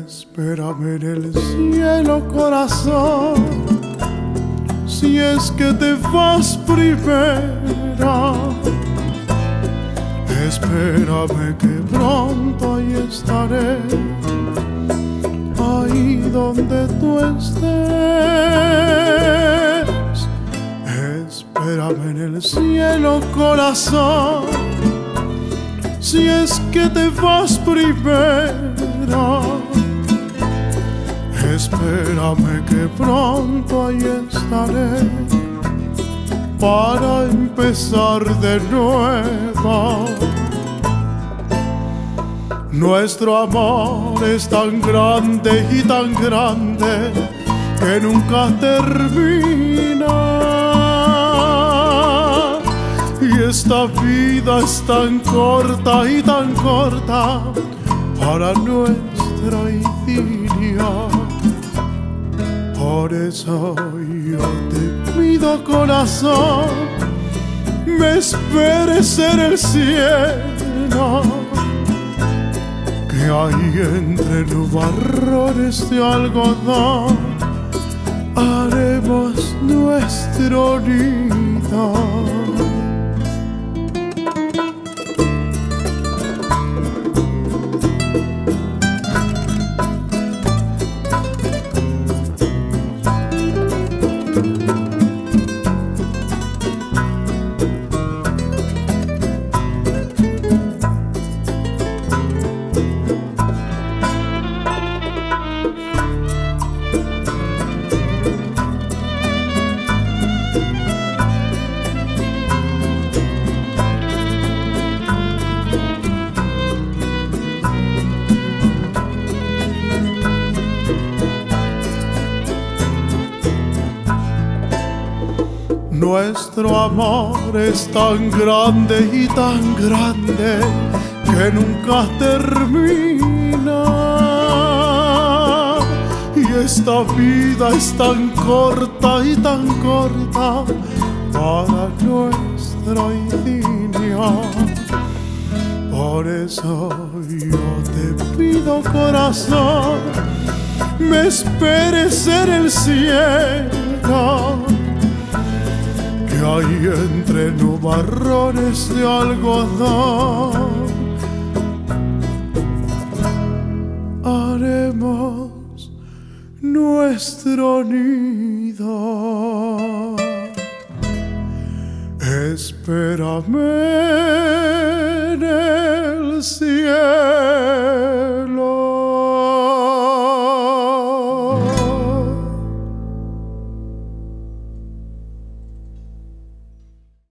Espérame en el cielo, corazón, si es que te vas primera. Espérame que pronto ahí estaré, ahí donde tú estés. Espérame en el cielo, corazón, si es que te vas primera. Espérame que pronto ahí estaré para empezar de nuevo. Nuestro amor es tan grande y tan grande que nunca termina. Y esta vida es tan corta y tan corta para nuestra idilio. Por eso yo te pido, corazón, me esperes en el cielo, que ahí entre nubarrones de algodón haremos nuestro nido. Nuestro amor es tan grande y tan grande que nunca termina. Y esta vida es tan corta y tan corta para nuestro idilio. Por eso yo te pido, corazón, me esperes en el cielo, que ahí entre nubarrones de algodón haremos nuestro nido. Espérame en el cielo.